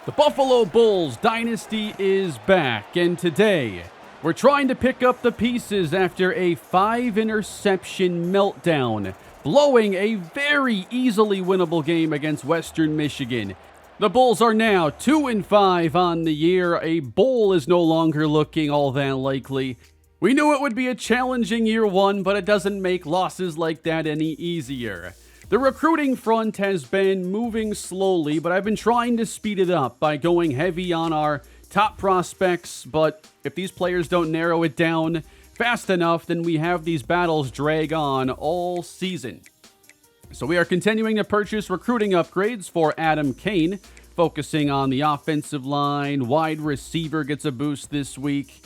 The Buffalo Bulls Dynasty is back, and today we're trying to pick up the pieces after a 5-interception meltdown, blowing a very easily winnable game against Western Michigan. The Bulls are now 2-5 on the year. A bowl is no longer looking all that likely. We knew it would be a challenging year one, but it doesn't make losses like that any easier. The recruiting front has been moving slowly, but I've been trying to speed it up by going heavy on our top prospects. But if these players don't narrow it down fast enough, then we have these battles drag on all season. So we are continuing to purchase recruiting upgrades for Adam Kane, focusing on the offensive line. Wide receiver gets a boost this week.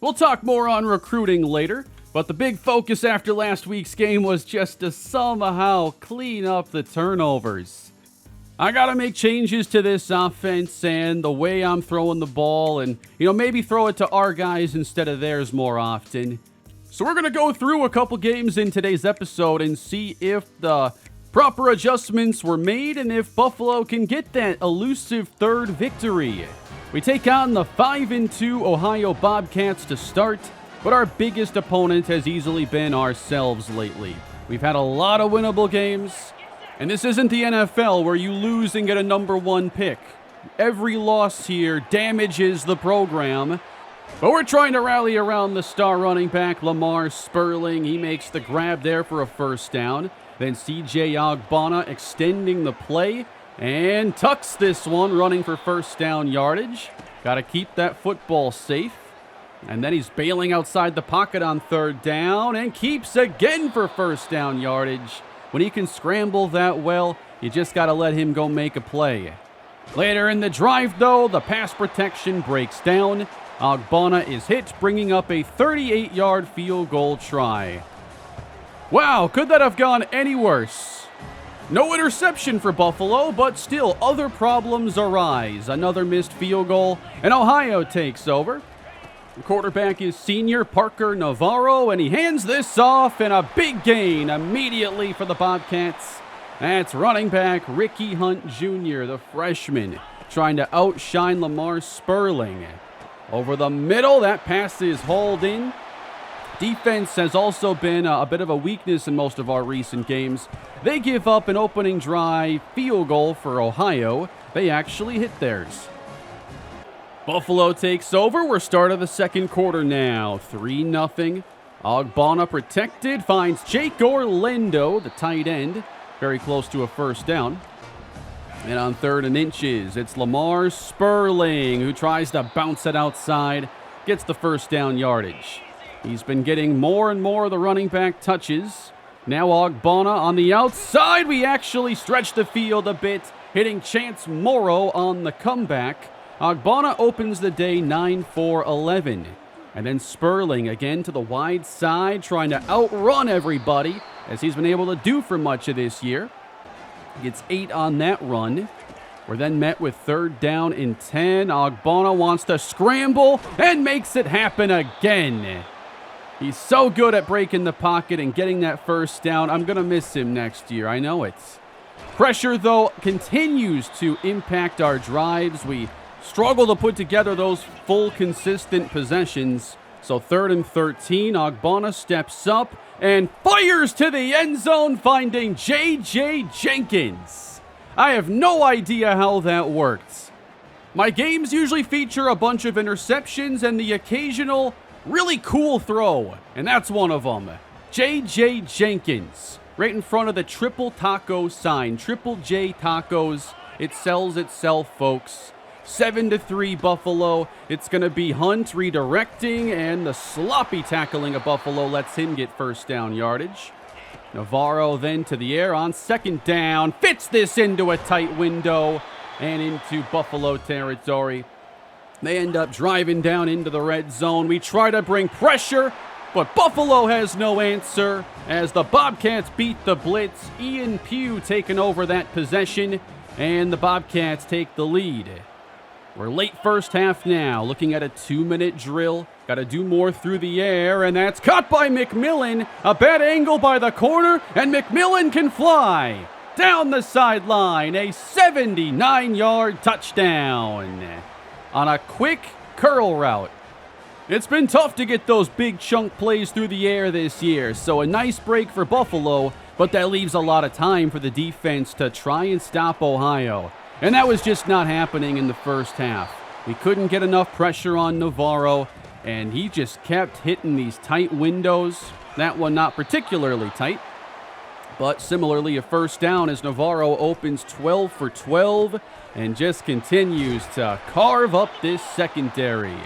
We'll talk more on recruiting later. But the big focus after last week's game was just to somehow clean up the turnovers. I got to make changes to this offense and the way I'm throwing the ball and, maybe throw it to our guys instead of theirs more often. So we're going to go through a couple games in today's episode and see if the proper adjustments were made and if Buffalo can get that elusive third victory. We take on the 5-2 Ohio Bobcats to start. But our biggest opponent has easily been ourselves lately. We've had a lot of winnable games, and this isn't the NFL where you lose and get a number one pick. Every loss here damages the program, but we're trying to rally around the star running back Lamar Sperling. He makes the grab there for a first down. Then C.J. Ogbonna extending the play and tucks this one, running for first down yardage. Got to keep that football safe. And then he's bailing outside the pocket on third down and keeps again for first down yardage. When he can scramble that well, you just got to let him go make a play. Later in the drive, though, the pass protection breaks down. Ogbonna is hit, bringing up a 38-yard field goal try. Wow, could that have gone any worse? No interception for Buffalo, but still other problems arise. Another missed field goal, and Ohio takes over. The quarterback is senior Parker Navarro, and he hands this off, and a big gain immediately for the Bobcats. That's running back Ricky Hunt Jr., the freshman, trying to outshine Lamar Sperling. Over the middle, that pass is hauled in. Defense has also been a bit of a weakness in most of our recent games. They give up an opening drive field goal for Ohio. They actually hit theirs. Buffalo takes over. We're start of the second quarter now. 3-0. Ogbonna protected. Finds Jake Orlando, the tight end. Very close to a first down. And on 3rd and inches, it's Lamar Sperling who tries to bounce it outside. Gets the first down yardage. He's been getting more and more of the running back touches. Now Ogbonna on the outside. We actually stretch the field a bit, hitting Chance Morrow on the comeback. Ogbonna opens the day 9-for-11. And then Sperling again to the wide side, trying to outrun everybody, as he's been able to do for much of this year. Gets 8 on that run. We're then met with 3rd down and 10. Ogbonna wants to scramble and makes it happen again. He's so good at breaking the pocket and getting that first down. I'm going to miss him next year. I know it. Pressure, though, continues to impact our drives. We struggle to put together those full, consistent possessions. So 3rd and 13, Ogbonna steps up and fires to the end zone, finding J.J. Jenkins. I have no idea how that worked. My games usually feature a bunch of interceptions and the occasional really cool throw, and that's one of them. J.J. Jenkins, right in front of the Triple Taco sign. Triple J Tacos. It sells itself, folks. 7-3 Buffalo. It's going to be Hunt redirecting, and the sloppy tackling of Buffalo lets him get first down yardage. Navarro then to the air on 2nd down. Fits this into a tight window and into Buffalo territory. They end up driving down into the red zone. We try to bring pressure, but Buffalo has no answer as the Bobcats beat the blitz. Ian Pugh taking over that possession, and the Bobcats take the lead. We're late first half now, looking at a 2-minute drill. Got to do more through the air, and that's caught by McMillan. A bad angle by the corner, and McMillan can fly. down the sideline, a 79-yard touchdown on a quick curl route. It's been tough to get those big chunk plays through the air this year, so a nice break for Buffalo, but that leaves a lot of time for the defense to try and stop Ohio. And that was just not happening in the first half. We couldn't get enough pressure on Navarro, and he just kept hitting these tight windows. That one not particularly tight, but similarly a first down as Navarro opens 12 for 12 and just continues to carve up this secondary.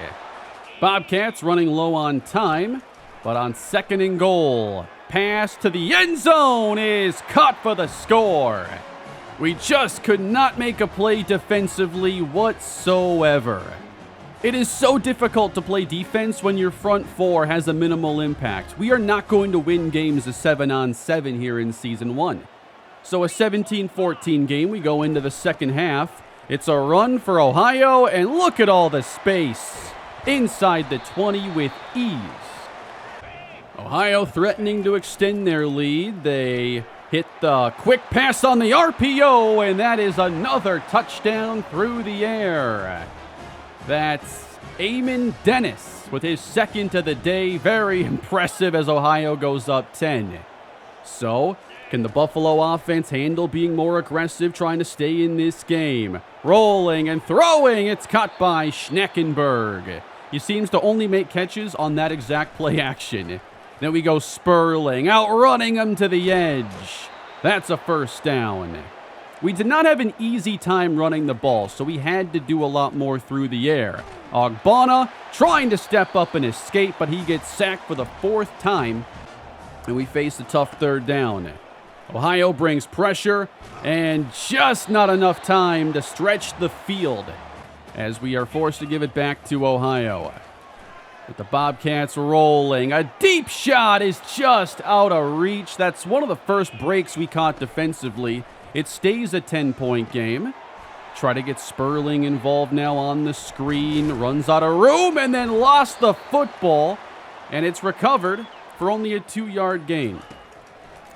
Bobcats running low on time, but on 2nd and goal, pass to the end zone is caught for the score. We just could not make a play defensively whatsoever. It is so difficult to play defense when your front four has a minimal impact. We are not going to win games of 7-on-7 here in Season 1. So a 17-14 game, we go into the second half. It's a run for Ohio, and look at all the space inside the 20 with ease. Ohio threatening to extend their lead. They hit the quick pass on the RPO, and that is another touchdown through the air. That's Eamon Dennis with his second of the day. Very impressive as Ohio goes up 10. So, can the Buffalo offense handle being more aggressive, trying to stay in this game? Rolling and throwing. It's caught by Schneckenberg. He seems to only make catches on that exact play action. Then we go Sperling, outrunning him to the edge. That's a first down. We did not have an easy time running the ball, so we had to do a lot more through the air. Ogbonna trying to step up and escape, but he gets sacked for the 4th time, and we face a tough third down. Ohio brings pressure, and just not enough time to stretch the field as we are forced to give it back to Ohio. With the Bobcats rolling, a deep shot is just out of reach. That's one of the first breaks we caught defensively. It stays a 10-point game. Try to get Sperling involved now on the screen. Runs out of room and then lost the football. And it's recovered for only a 2-yard gain.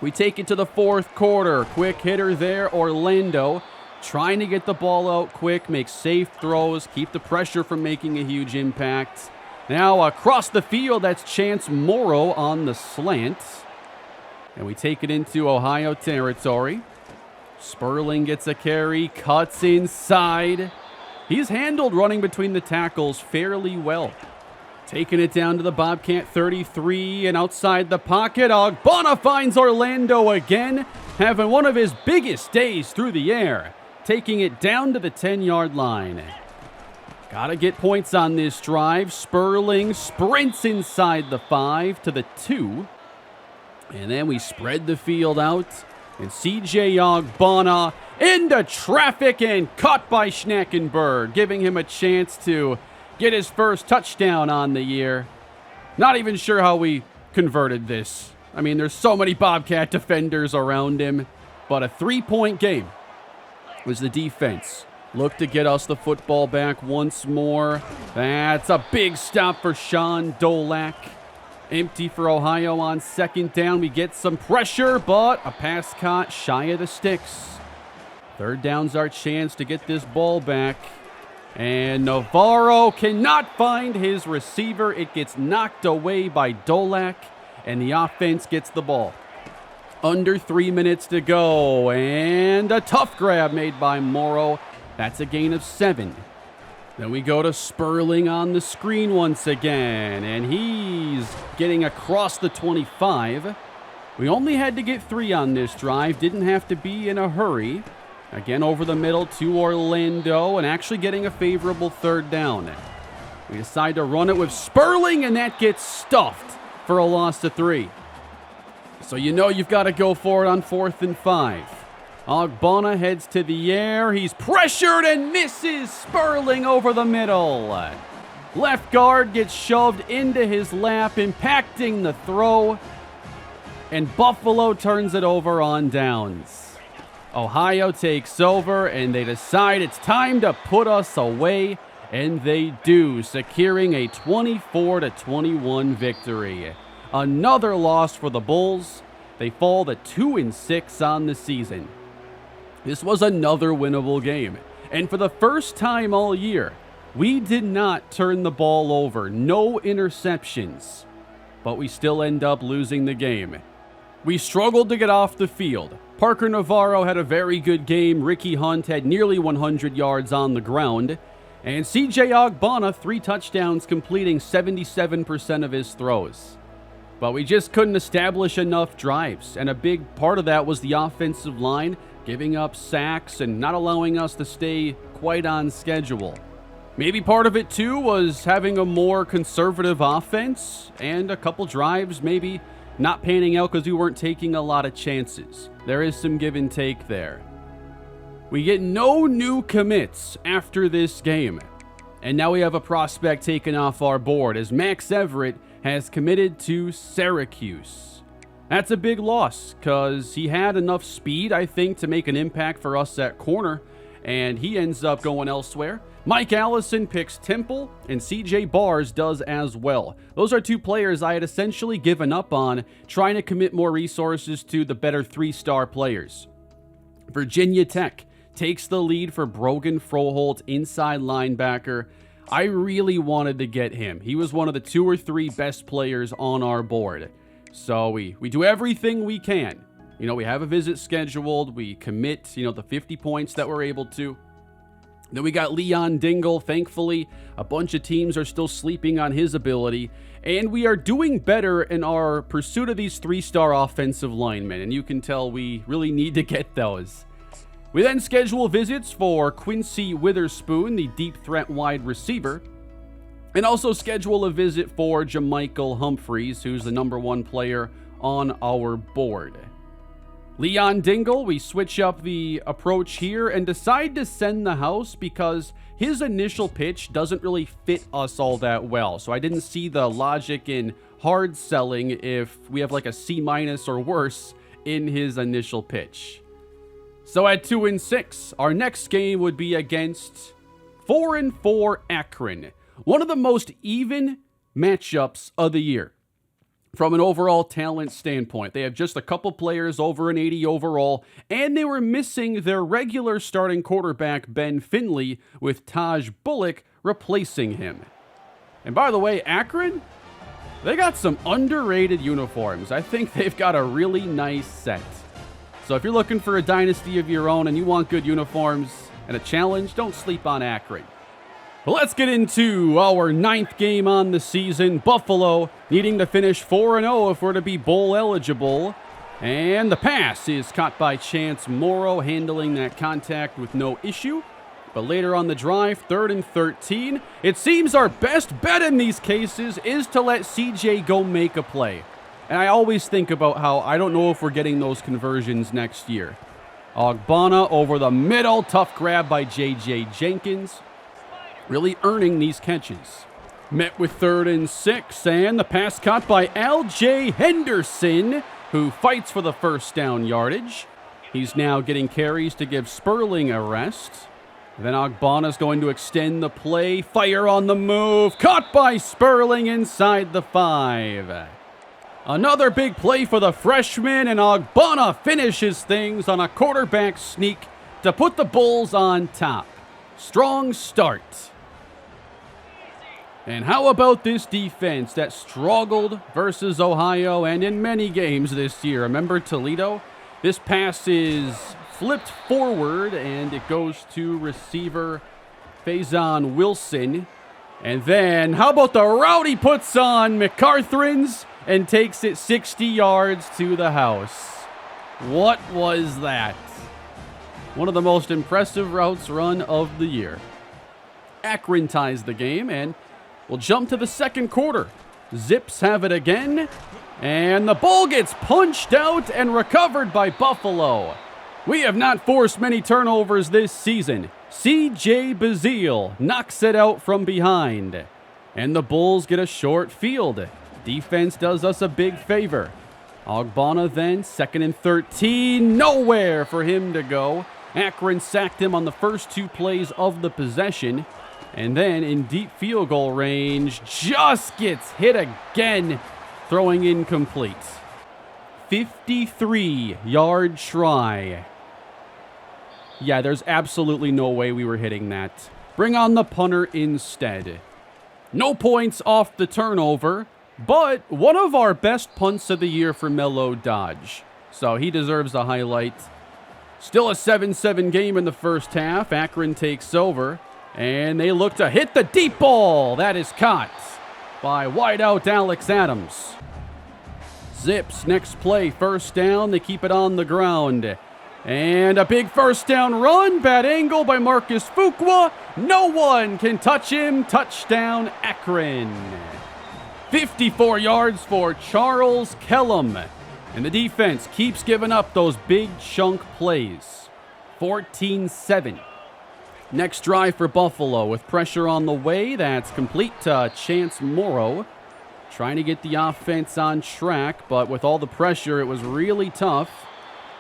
We take it to the 4th quarter. Quick hitter there, Orlando. Trying to get the ball out quick, make safe throws, keep the pressure from making a huge impact. Now across the field, that's Chance Morrow on the slant. And we take it into Ohio territory. Sperling gets a carry, cuts inside. He's handled running between the tackles fairly well. Taking it down to the Bobcat 33 and outside the pocket. Ogbonna finds Orlando again, having one of his biggest days through the air. Taking it down to the 10-yard line. Gotta get points on this drive. Sperling sprints inside the 5 to the 2. And then we spread the field out. And C.J. Ogbonna into traffic and caught by Schneckenberg, giving him a chance to get his first touchdown on the year. Not even sure how we converted this. I mean, there's so many Bobcat defenders around him. But a 3-point game was the defense. Look to get us the football back once more. That's a big stop for Sean Dolak. Empty for Ohio on 2nd down. We get some pressure, but a pass caught shy of the sticks. 3rd down's our chance to get this ball back. And Navarro cannot find his receiver. It gets knocked away by Dolak, and the offense gets the ball. Under 3 minutes to go, and a tough grab made by Morrow. That's a gain of 7. Then we go to Sperling on the screen once again, and he's getting across the 25. We only had to get 3 on this drive, didn't have to be in a hurry. Again over the middle to Orlando, and actually getting a favorable 3rd down. We decide to run it with Sperling, and that gets stuffed for a loss of 3. So you know you've got to go for it on 4th and 5. Ogbonna heads to the air. He's pressured and misses. Sperling over the middle. Left guard gets shoved into his lap, impacting the throw. And Buffalo turns it over on downs. Ohio takes over, and they decide it's time to put us away. And they do, securing a 24-21 victory. Another loss for the Bulls. They fall to 2-6 on the season. This was another winnable game. And for the first time all year, we did not turn the ball over. No interceptions. But we still end up losing the game. We struggled to get off the field. Parker Navarro had a very good game. Ricky Hunt had nearly 100 yards on the ground. And CJ Ogbonna, 3 touchdowns, completing 77% of his throws. But we just couldn't establish enough drives. And a big part of that was the offensive line giving up sacks and not allowing us to stay quite on schedule. Maybe part of it too was having a more conservative offense and a couple drives maybe not panning out because we weren't taking a lot of chances. There is some give and take there. We get no new commits after this game. And now we have a prospect taken off our board as Max Everett has committed to Syracuse. That's a big loss because he had enough speed, I think, to make an impact for us at corner, and he ends up going elsewhere. Mike Allison picks Temple, and CJ Bars does as well. Those are 2 players I had essentially given up on, trying to commit more resources to the better 3-star players. Virginia Tech takes the lead for Brogan Froholt, inside linebacker. I really wanted to get him. He was one of the 2 or 3 best players on our board. So we do everything we can. You know, we have a visit scheduled. We commit, the 50 points that we're able to. Then we got Leon Dingle. Thankfully, a bunch of teams are still sleeping on his ability. And we are doing better in our pursuit of these 3-star offensive linemen. And you can tell we really need to get those. We then schedule visits for Quincy Witherspoon, the deep threat wide receiver. And also schedule a visit for Jermichael Humphreys, who's the number 1 player on our board. Leon Dingle, we switch up the approach here and decide to send the house because his initial pitch doesn't really fit us all that well. So I didn't see the logic in hard selling if we have like a C- or worse in his initial pitch. So at 2-6, our next game would be against 4-4 Akron. One of the most even matchups of the year from an overall talent standpoint. They have just a couple players over an 80 overall, and they were missing their regular starting quarterback, Ben Finley, with Taj Bullock replacing him. And by the way, Akron, they got some underrated uniforms. I think they've got a really nice set. So if you're looking for a dynasty of your own and you want good uniforms and a challenge, don't sleep on Akron. Well, let's get into our 9th game on the season. Buffalo needing to finish 4-0 if we're to be bowl eligible. And the pass is caught by Chance Morrow, handling that contact with no issue. But later on the drive, 3rd and 13, it seems our best bet in these cases is to let CJ go make a play. And I always think about how I don't know if we're getting those conversions next year. Ogbonna over the middle, tough grab by J.J. Jenkins. Really earning these catches. Met with 3rd and 6, and the pass caught by L.J. Henderson, who fights for the first down yardage. He's now getting carries to give Sperling a rest. Then Ogbonna's going to extend the play. Fire on the move. Caught by Sperling inside the 5. Another big play for the freshman, and Ogbonna finishes things on a quarterback sneak to put the Bulls on top. Strong start. And how about this defense that struggled versus Ohio and in many games this year? Remember Toledo? This pass is flipped forward and it goes to receiver Faison Wilson. And then how about the route he puts on McCarthrins and takes it 60 yards to the house. What was that? One of the most impressive routes run of the year. Akron ties the game, and we'll jump to the second quarter. Zips have it again, and the ball gets punched out and recovered by Buffalo. We have not forced many turnovers this season. C.J. Bazile knocks it out from behind, and the Bulls get a short field. Defense does us a big favor. Ogbonna then, 2nd and 13, nowhere for him to go. Akron sacked him on the first 2 plays of the possession. And then in deep field goal range, just gets hit again, throwing incomplete. 53-yard try. Yeah, there's absolutely no way we were hitting that. Bring on the punter instead. No points off the turnover, but one of our best punts of the year for Mello Dodge. So he deserves a highlight. Still a 7-7 game in the first half. Akron takes over, and they look to hit the deep ball. That is caught by wideout Alex Adams. Zips, next play, first down. They keep it on the ground. And a big first down run. Bad angle by Marcus Fuqua. No one can touch him. Touchdown, Akron. 54 yards for Charles Kellum. And the defense keeps giving up those big chunk plays. 14-7. Next drive for Buffalo with pressure on the way. That's complete to Chance Morrow. Trying to get the offense on track, but with all the pressure, it was really tough.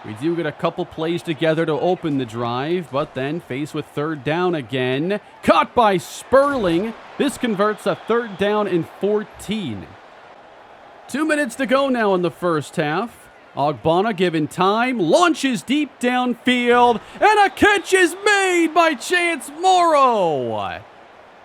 We do get a couple plays together to open the drive, but then faced with third down again. Caught by Sperling. This converts a third down and 14. 2 minutes to go now in the first half. Ogbonna given time, launches deep downfield, and a catch is made by Chance Morrow.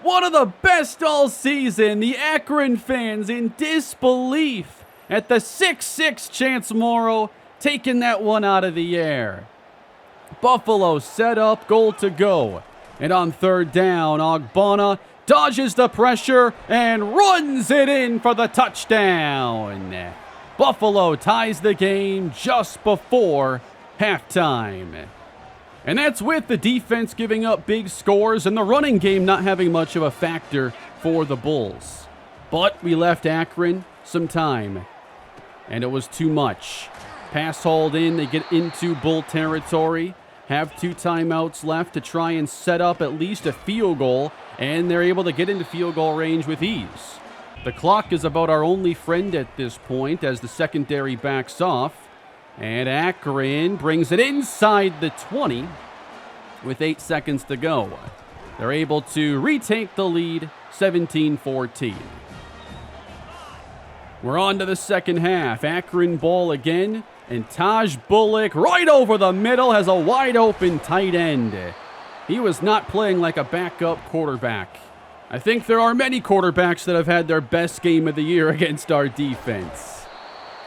One of the best all season. The Akron fans in disbelief at the 6'6" Chance Morrow taking that one out of the air. Buffalo set up, goal to go. And on third down, Ogbonna dodges the pressure and runs it in for the touchdown. Buffalo ties the game just before halftime. And that's with the defense giving up big scores and the running game not having much of a factor for the Bulls. But we left Akron some time, and it was too much. Pass hauled in, they get into Bull territory, have 2 timeouts left to try and set up at least a field goal, and they're able to get into field goal range with ease. The clock is about our only friend at this point as the secondary backs off, and Akron brings it inside the 20 with 8 seconds to go. They're able to retake the lead, 17-14. We're on to the second half. Akron ball again, and Taj Bullock right over the middle has a wide open tight end. He was not playing like a backup quarterback. I think there are many quarterbacks that have had their best game of the year against our defense.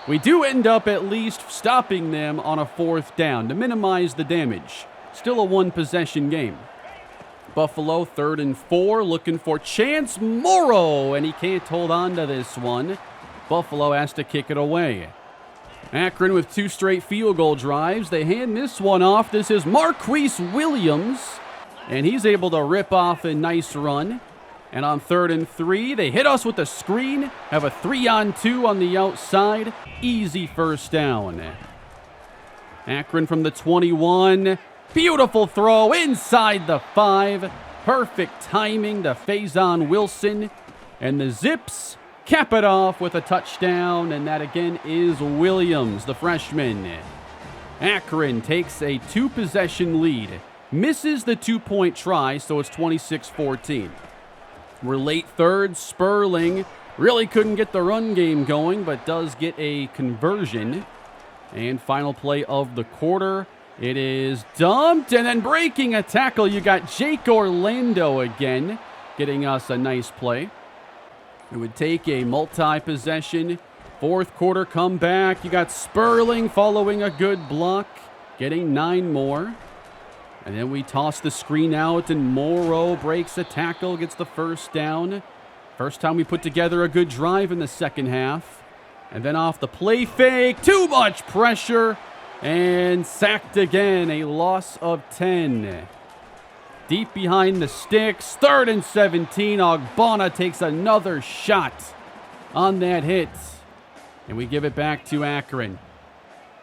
We do end up at least stopping them on a fourth down to minimize the damage. Still a one-possession game. Buffalo 3rd and 4 looking for Chance Morrow, and he can't hold on to this one. Buffalo has to kick it away. Akron with 2 straight field goal drives. They hand this one off. This is Marquise Williams, and he's able to rip off a nice run. And on 3rd and 3, they hit us with a screen, have a 3-on-2 on the outside. Easy first down. Akron from the 21. Beautiful throw inside the 5. Perfect timing to Faison Wilson. And the Zips cap it off with a touchdown, and that again is Williams, the freshman. Akron takes a 2-possession lead. Misses the 2-point try, so it's 26-14. We're late third. Sperling really couldn't get the run game going, but does get a conversion. And final play of the quarter. It is dumped, and then breaking a tackle, you got Jake Orlando again, getting us a nice play. It would take a multi-possession, 4th quarter comeback. You got Sperling following a good block, getting 9 more. And then we toss the screen out, and Morrow breaks a tackle, gets the first down. First time we put together a good drive in the second half. And then off the play fake, too much pressure, and sacked again, a loss of 10. Deep behind the sticks, 3rd and 17. Ogbonna takes another shot on that hit. And we give it back to Akron.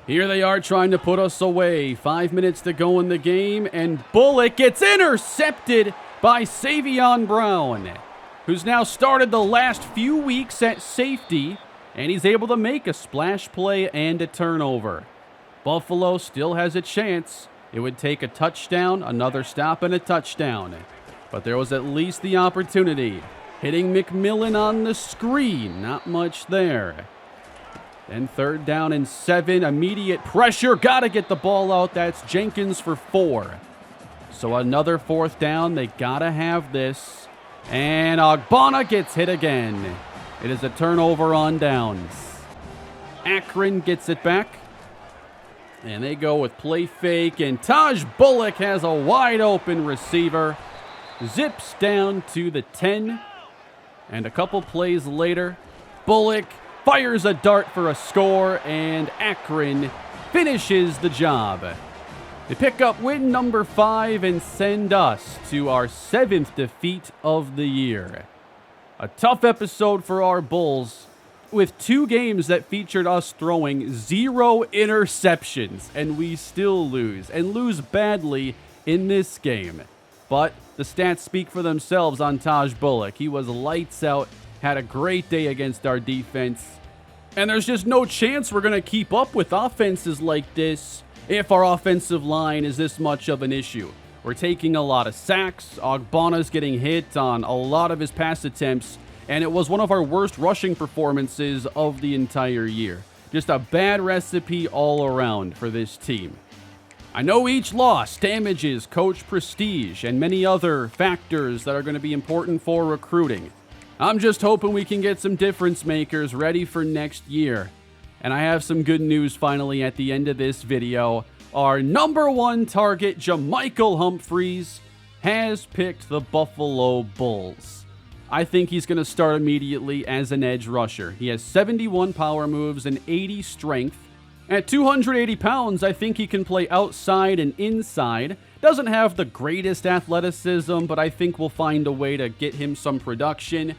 Here they are trying to put us away. 5 minutes to go in the game, and Bullock gets intercepted by Savion Brown, who's now started the last few weeks at safety, and he's able to make a splash play and a turnover. Buffalo still has a chance. It would take a touchdown, another stop, and a touchdown. But there was at least the opportunity. Hitting McMillan on the screen. Not much there. Then 3rd down and 7. Immediate pressure. Got to get the ball out. That's Jenkins for 4. So another 4th down. They gotta have this. And Ogbonna gets hit again. It is a turnover on downs. Akron gets it back. And they go with play fake. And Taj Bullock has a wide open receiver. Zips down to the 10. And a couple plays later, Bullock fires a dart for a score. And Akron finishes the job. They pick up win number 5 and send us to our 7th defeat of the year. A tough episode for our Bulls, with 2 games that featured us throwing 0 interceptions, and we still lose, and lose badly in this game. But the stats speak for themselves on Taj Bullock. He was lights out, had a great day against our defense, and there's just no chance we're going to keep up with offenses like this if our offensive line is this much of an issue. We're taking a lot of sacks. Ogbonna's getting hit on a lot of his pass attempts, and it was one of our worst rushing performances of the entire year. Just a bad recipe all around for this team. I know each loss damages coach prestige and many other factors that are going to be important for recruiting. I'm just hoping we can get some difference makers ready for next year. And I have some good news finally at the end of this video. Our number 1 target, Jermichael Humphreys, has picked the Buffalo Bulls. I think he's going to start immediately as an edge rusher. He has 71 power moves and 80 strength. At 280 pounds, I think he can play outside and inside. Doesn't have the greatest athleticism, but I think we'll find a way to get him some production.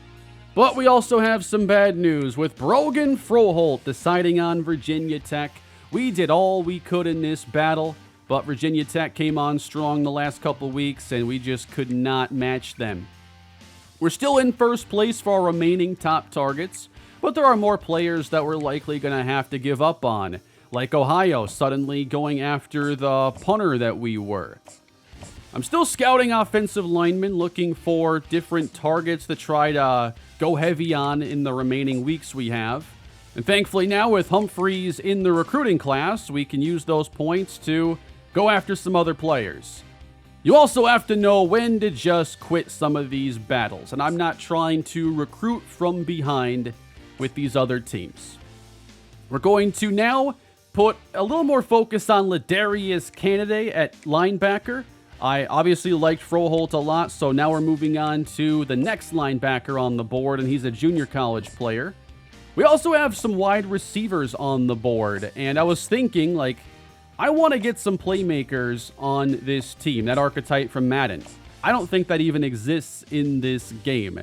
But we also have some bad news with Brogan Froholt deciding on Virginia Tech. We did all we could in this battle, but Virginia Tech came on strong the last couple weeks, and we just could not match them. We're still in first place for our remaining top targets, but there are more players that we're likely going to have to give up on, like Ohio suddenly going after the punter that we were. I'm still scouting offensive linemen, looking for different targets to try to go heavy on in the remaining weeks we have. And thankfully now with Humphreys in the recruiting class, we can use those points to go after some other players. You also have to know when to just quit some of these battles, and I'm not trying to recruit from behind with these other teams. We're going to now put a little more focus on Ladarius Kennedy at linebacker. I obviously liked Froholt a lot, so now we're moving on to the next linebacker on the board, and he's a junior college player. We also have some wide receivers on the board, and I was thinking, I want to get some playmakers on this team, that archetype from Madden. I don't think that even exists in this game.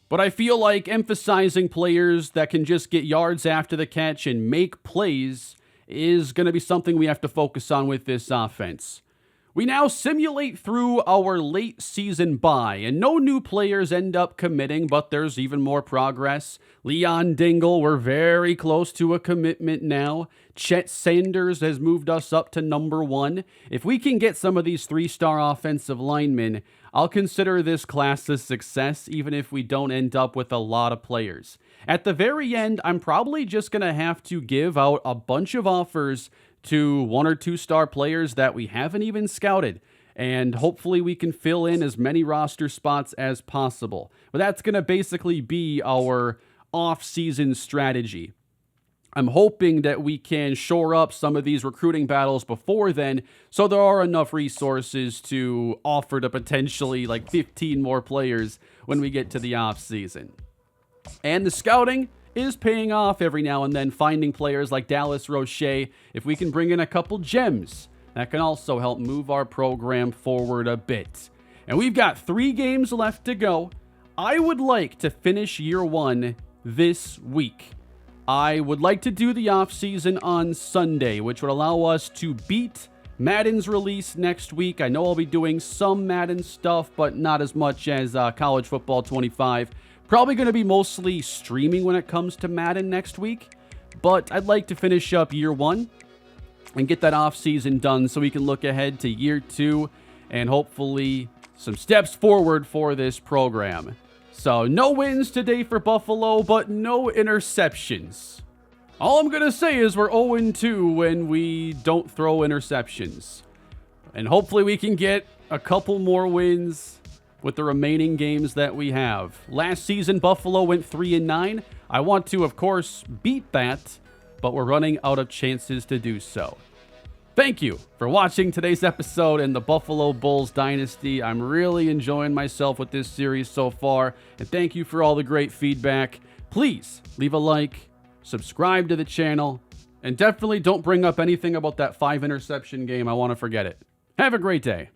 But I feel like emphasizing players that can just get yards after the catch and make plays is going to be something we have to focus on with this offense. We now simulate through our late season bye, and no new players end up committing, but there's even more progress. Leon Dingle, we're very close to a commitment now. Chet Sanders has moved us up to number 1. If we can get some of these 3-star offensive linemen, I'll consider this class a success, even if we don't end up with a lot of players. At the very end, I'm probably just going to have to give out a bunch of offers to 1 or 2-star players that we haven't even scouted, and hopefully we can fill in as many roster spots as possible. But that's going to basically be our off-season strategy. I'm hoping that we can shore up some of these recruiting battles before then, so there are enough resources to offer to potentially 15 more players when we get to the off-season. And the scouting is paying off every now and then, finding players like Dallas Roche. If we can bring in a couple gems, that can also help move our program forward a bit. And we've got 3 games left to go. I would like to finish year 1 this week. I would like to do the offseason on Sunday, which would allow us to beat Madden's release next week. I know I'll be doing some Madden stuff, but not as much as College Football 25. Probably going to be mostly streaming when it comes to Madden next week, but I'd like to finish up year 1 and get that offseason done so we can look ahead to year 2 and hopefully some steps forward for this program. So no wins today for Buffalo, but no interceptions. All I'm going to say is we're 0-2 when we don't throw interceptions. And hopefully we can get a couple more wins with the remaining games that we have. Last season, Buffalo went 3-9. I want to, of course, beat that, but we're running out of chances to do so. Thank you for watching today's episode in the Buffalo Bulls Dynasty. I'm really enjoying myself with this series so far, and thank you for all the great feedback. Please leave a like, subscribe to the channel, and definitely don't bring up anything about that 5 interception game. I want to forget it. Have a great day.